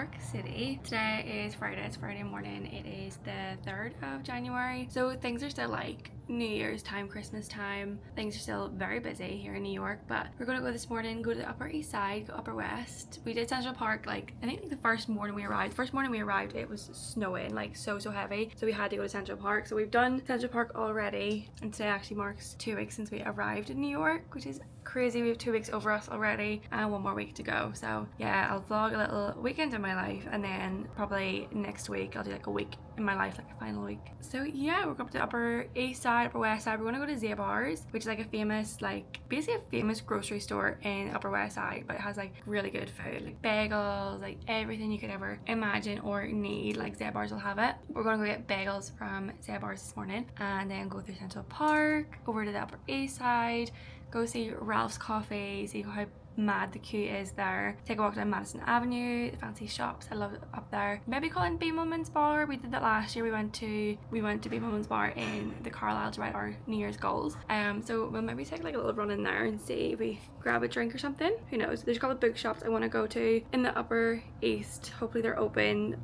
York City. Today is Friday, it's Friday morning. It is the 3rd of January. So things are still like New Year's time, Christmas time. Things are still very busy here in New York, but we're gonna go this morning, go to the Upper East Side, go Upper West. We did Central Park I think the first morning we arrived, it was snowing like so heavy. So we had to go to Central Park. So we've done Central Park already, and today actually marks 2 weeks since we arrived in New York, which is crazy. We have 2 weeks over us already and 1 more week to go. So yeah, I'll vlog a little weekend in my life, and then probably next week I'll do like a week in my life, like a final week. So yeah, we're going to the Upper East Side, Upper West Side. We're gonna go to Zabar's, which is like a famous, basically a famous grocery store in Upper West Side, but it has like really good food, like bagels, like everything you could ever imagine or need. Like Zabar's will have it. We're gonna go get bagels from Zabar's this morning, and then go through Central Park, over to the Upper East Side, go see Ralph's Coffee, see how mad the queue is there, take a walk down Madison Avenue, the fancy shops. I love it up there. Maybe call in Beam Woman's Bar. We did that last year. We went to Beam Woman's Bar in the Carlisle to write our New Year's goals. So we'll maybe take like a little run in there and see if we grab a drink or something. Who knows? There's a couple of bookshops I want to go to in the Upper East. Hopefully they're open.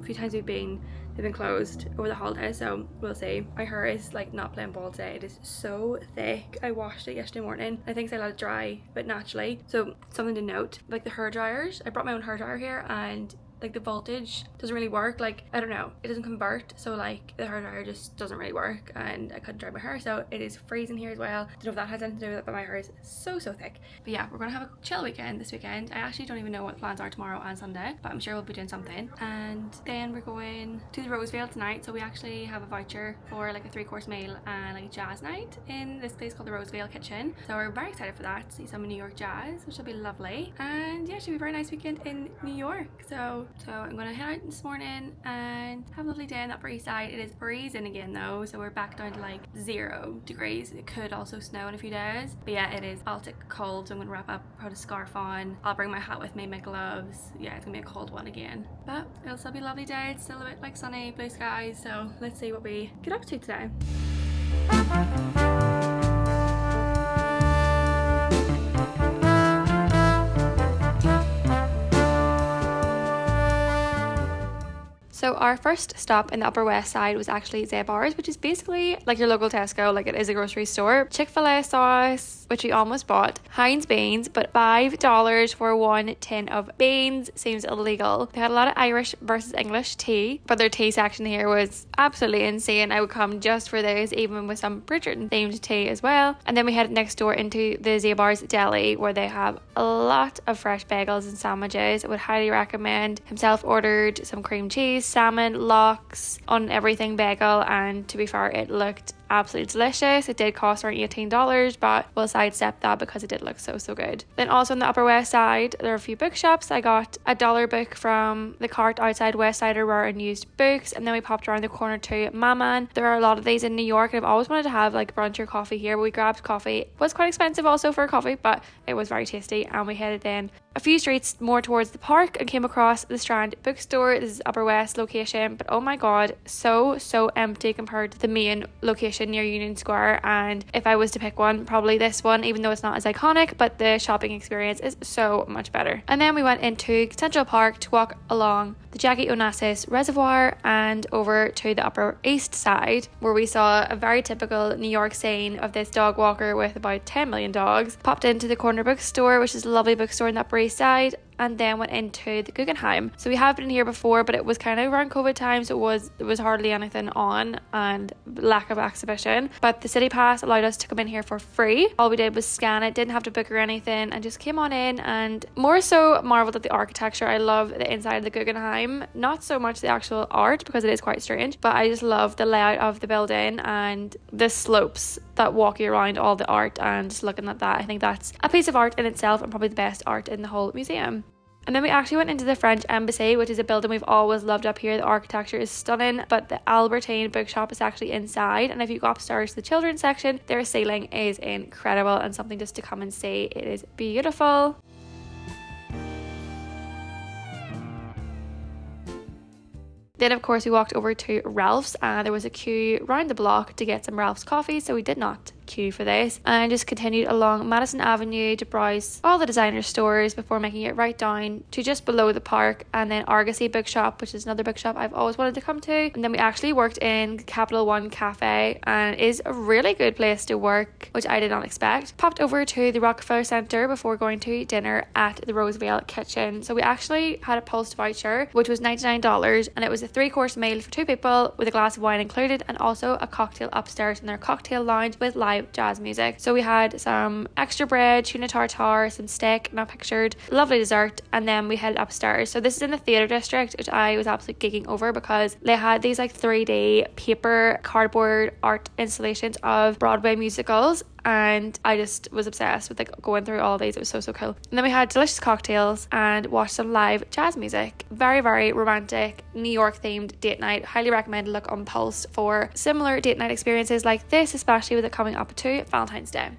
Few times we've been, they've been closed over the holidays, so we'll see. My hair is like not playing ball today. It is so thick. I washed it yesterday morning. I think I let it dry but naturally. So something to note, like the hair dryers, I brought my own hair dryer here, and like the voltage doesn't really work. Like, I don't know, it doesn't convert, so like the hair dryer just doesn't really work, and I couldn't dry my hair, so it is freezing here as well. Don't know if that has anything to do with it, but my hair is so thick. But yeah, we're gonna have a chill weekend this weekend. I actually don't even know what plans are tomorrow and Sunday, but I'm sure we'll be doing something. And then we're going to the Rosevale tonight, so we actually have a voucher for like a 3-course meal and like a jazz night in this place called the Rosevale Kitchen, so we're very excited for that, see some New York jazz, which will be lovely. And yeah, it should be a very nice weekend in New York. So I'm gonna head out this morning and have a lovely day on the Upper East Side. It is freezing again though, so we're back down to like 0 degrees. It could also snow in a few days, but yeah, it is Baltic cold, so I'm gonna wrap up, put a scarf on. I'll bring my hat with me, my gloves. Yeah, it's gonna be a cold one again, but it'll still be a lovely day. It's still a bit like sunny, blue skies, so let's see what we get up to today. So our first stop in the Upper West Side was actually Zabar's, which is basically like your local Tesco, like it is a grocery store. Chick-fil-A sauce, which we almost bought. Heinz beans, but $5 for 1 tin of beans seems illegal. They had a lot of Irish versus English tea, but their tea section here was absolutely insane. I would come just for this, even with some Bridgerton themed tea as well. And then we headed next door into the Zabar's deli, where they have a lot of fresh bagels and sandwiches. I would highly recommend. Himself ordered some cream cheese, salmon, lox on everything bagel, and to be fair, it looked absolutely delicious. It did cost around $18, but we'll sidestep that because it did look so good. Then also on the Upper West Side, there are a few bookshops. I got a $1 book from the cart outside Westsider Rare Used Books, and then we popped around the corner to Maman. There are a lot of these in New York, and I've always wanted to have like brunch or coffee here, but we grabbed coffee. It was quite expensive also for coffee, but it was very tasty, and we headed then a few streets more towards the park and came across the Strand bookstore. This is Upper West location, but oh my god, so empty compared to the main location near Union Square. And if I was to pick one, probably this one, even though it's not as iconic, but the shopping experience is so much better. And then we went into Central Park to walk along the Jackie Onassis Reservoir and over to the Upper East Side, where we saw a very typical New York scene of this dog walker with about 10 million dogs. Popped into the Corner Bookstore, which is a lovely bookstore in the Upper East Side, and then went into the Guggenheim. So we have been here before, but it was kind of around COVID time, so there was hardly anything on and lack of exhibition. But the city pass allowed us to come in here for free. All we did was scan it, didn't have to book or anything, and just came on in and more so marveled at the architecture. I love the inside of the Guggenheim, not so much the actual art because it is quite strange, but I just love the layout of the building and the slopes that walk you around all the art, and just looking at that, I think that's a piece of art in itself and probably the best art in the whole museum. And then we actually went into the French Embassy, which is a building we've always loved up here. The architecture is stunning, but the Albertine bookshop is actually inside. And if you go upstairs to the children's section, their ceiling is incredible and something just to come and see. It is beautiful. Then of course we walked over to Ralph's, and there was a queue round the block to get some Ralph's coffee, so we did not queue for this, and just continued along Madison Avenue to browse all the designer stores before making it right down to just below the park, and then Argosy bookshop, which is another bookshop I've always wanted to come to. And then we actually worked in Capital One Cafe, and it is a really good place to work, which I did not expect. Popped over to the Rockefeller Centre before going to dinner at the Rosevale Kitchen. So we actually had a pulsed voucher, which was $99, and it was a 3-course meal for 2 people with a glass of wine included, and also a cocktail upstairs in their cocktail lounge with live jazz music. So we had some extra bread, tuna tartare, some steak, not pictured, lovely dessert, and then we headed upstairs. So this is in the theatre district, which I was absolutely gigging over because they had these like 3D paper cardboard art installations of Broadway musicals, and I just was obsessed with like going through all these. It was so cool. And then we had delicious cocktails and watched some live jazz music. Very, very romantic New York themed date night. Highly recommend a look on Pulse for similar date night experiences like this, especially with it coming up to Valentine's Day.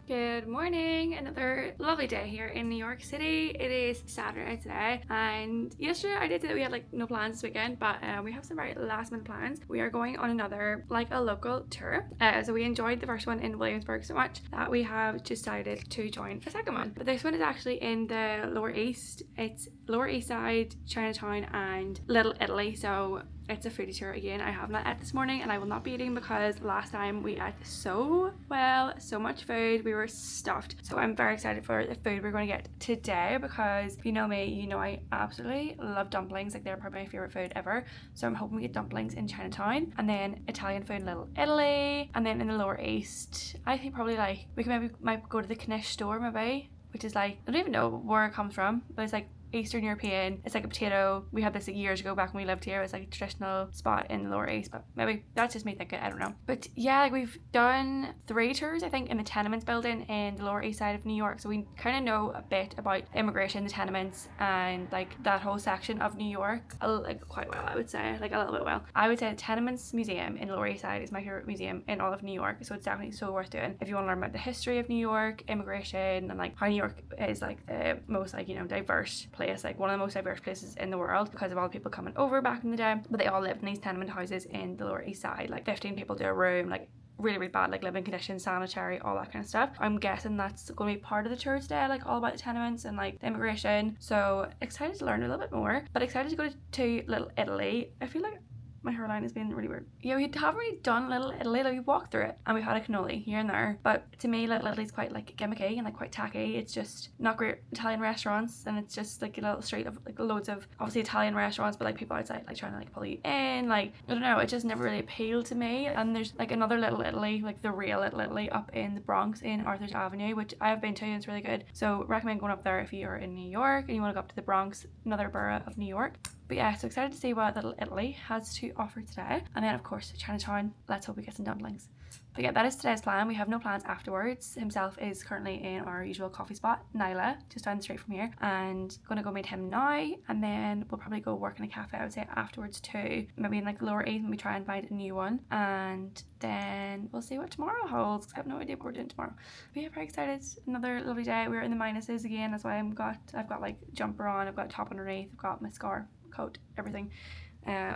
Good morning, another lovely day here in New York City. It is Saturday today, and yesterday I did say that we had like no plans this weekend, but we have some very last minute plans. We are going on another like a local tour, so we enjoyed the first one in Williamsburg so much that we have decided to join a second one. But this one is actually in the Lower East. It's Lower East Side, Chinatown and Little Italy, so it's a foodie tour again. I have not ate this morning, and I will not be eating because last time we ate so much food, we were stuffed. So I'm very excited for the food we're going to get today, because if you know me, you know I absolutely love dumplings. Like, they're probably my favorite food ever. So I'm hoping we get dumplings in Chinatown, and then Italian food in Little Italy, and then in the Lower East I think probably like we might go to the Knish store maybe, which is like, I don't even know where it comes from, but it's like Eastern European. It's like a potato. We had this like years ago back when we lived here. It was like a traditional spot in the Lower East, but maybe that's just me thinking, I don't know. But yeah, like we've done 3 tours I think in the tenements building in the Lower East Side of New York, so we kind of know a bit about immigration, the tenements, and like that whole section of New York like quite well. I would say like a little bit well. I would say the Tenements Museum in Lower East Side is my favorite museum in all of New York, so it's definitely so worth doing if you want to learn about the history of New York, immigration, and like how New York is like the most like, you know, diverse place, like one of the most diverse places in the world because of all the people coming over back in the day. But they all lived in these tenement houses in the Lower East Side, like 15 people to a room, like really bad like living conditions, sanitary, all that kind of stuff. I'm guessing that's going to be part of the tour today, like all about the tenements and like the immigration. So excited to learn a little bit more, but excited to go to Little Italy. I feel like my hairline has been really weird. Yeah, we haven't really done Little Italy. Like, we walked through it and we've had a cannoli here and there, but to me Little Italy's quite like gimmicky and like quite tacky. It's just not great Italian restaurants, and it's just like a little street of like loads of obviously Italian restaurants, but like people outside like trying to like pull you in. Like, I don't know, it just never really appealed to me. And there's like another Little Italy, like the real Little Italy, up in the Bronx in Arthur's Avenue, which I have been to and it's really good. So recommend going up there if you are in New York and you want to go up to the Bronx, another borough of New York. But yeah, so excited to see what Little Italy has to offer today. And then of course Chinatown, let's hope we get some dumplings. But yeah, that is today's plan. We have no plans afterwards. Himself is currently in our usual coffee spot, Nyla, just down the street from here, and gonna go meet him now, and then we'll probably go work in a cafe, I would say, afterwards too. Maybe in like the Lower East, maybe try and find a new one, and then we'll see what tomorrow holds. I have no idea what we're doing tomorrow. But yeah, very excited. Another lovely day. We're in the minuses again. That's why I've got like jumper on, I've got top underneath, I've got my scarf, coat, everything.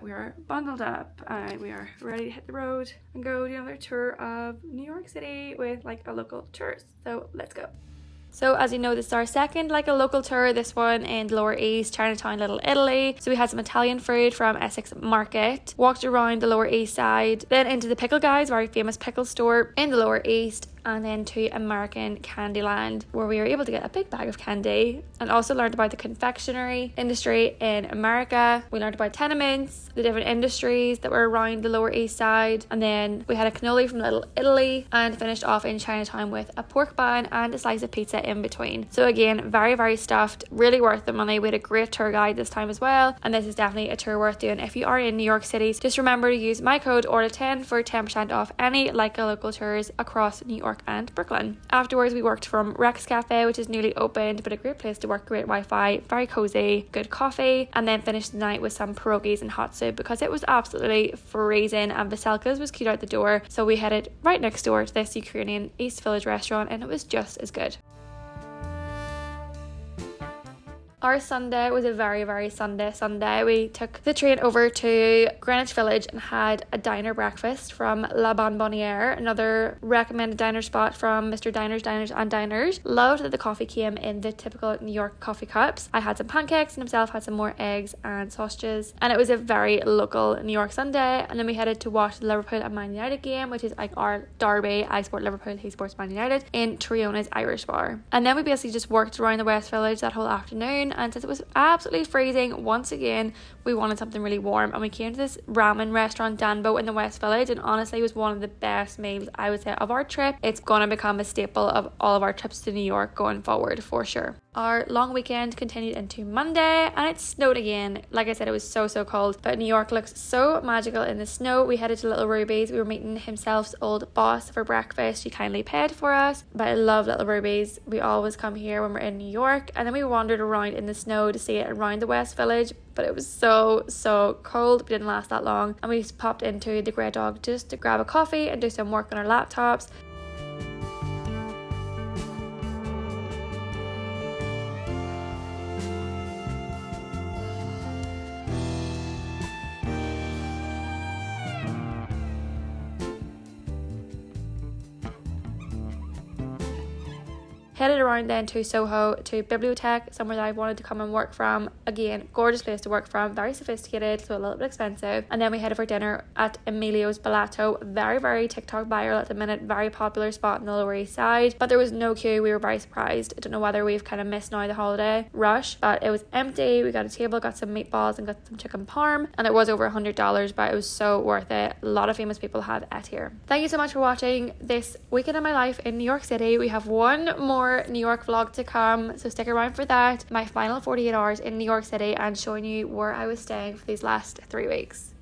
We are bundled up and we are ready to hit the road and go do another tour of New York City with like a local tourist. So let's go. So as you know, this is our second like a local tour, this one in Lower East, Chinatown, Little Italy. So we had some Italian food from Essex Market, walked around the Lower East Side, then into the Pickle Guy's, very famous pickle store in the Lower East, and then to American Candyland, where we were able to get a big bag of candy, and also learned about the confectionery industry in America. We learned about tenements, the different industries that were around the Lower East Side, and then we had a cannoli from Little Italy, and finished off in Chinatown with a pork bun and a slice of pizza in between. So again, very stuffed, really worth the money. We had a great tour guide this time as well, and this is definitely a tour worth doing if you are in New York City. Just remember to use my code ORLA10 for 10% off any like a local tours across New York and Brooklyn. Afterwards, we worked from Rex Cafe, which is newly opened, but a great place to work, great Wi-Fi, very cozy, good coffee, and then finished the night with some pierogies and hot soup because it was absolutely freezing, and Veselka's was queued out the door, so we headed right next door to this Ukrainian East Village restaurant, and it was just as good. Our Sunday was a very, very Sunday. We took the train over to Greenwich Village and had a diner breakfast from La Bonbonniere, another recommended diner spot from Mr. Diners and Diners. Loved that the coffee came in the typical New York coffee cups. I had some pancakes and himself had some more eggs and sausages, and it was a very local New York Sunday. And then we headed to watch the Liverpool and Man United game, which is like our derby. I support Liverpool, he supports Man United, in Triona's Irish Bar. And then we basically just worked around the West Village that whole afternoon, and since it was absolutely freezing once again, we wanted something really warm, and we came to this ramen restaurant Danbo in the West Village, and honestly it was one of the best meals I would say of our trip. It's gonna become a staple of all of our trips to New York going forward for sure. Our long weekend continued into Monday, and it snowed again. Like I said, it was so cold, but New York looks so magical in the snow. We headed to Little Ruby's. We were meeting himself's old boss for breakfast. She kindly paid for us, but I love Little Ruby's. We always come here when we're in New York. And then we wandered around in the snow to see it around the West Village, but it was so cold. It didn't last that long, and we just popped into the Grey Dog just to grab a coffee and do some work on our laptops. Headed around then to Soho, to Bibliothèque, somewhere that I wanted to come and work from. Again, gorgeous place to work from, very sophisticated, so a little bit expensive. And then we headed for dinner at Emilio's Ballato, very TikTok viral at the minute, very popular spot in the Lower East Side. But there was no queue, we were very surprised. I don't know whether we've kind of missed now the holiday rush, but it was empty. We got a table, got some meatballs and got some chicken parm, and it was over $100, but it was so worth it. A lot of famous people have ate here. Thank you so much for watching this weekend of my life in New York City. We have one more New York vlog to come, so stick around for that. My final 48 hours in New York City and showing you where I was staying for these last 3 weeks.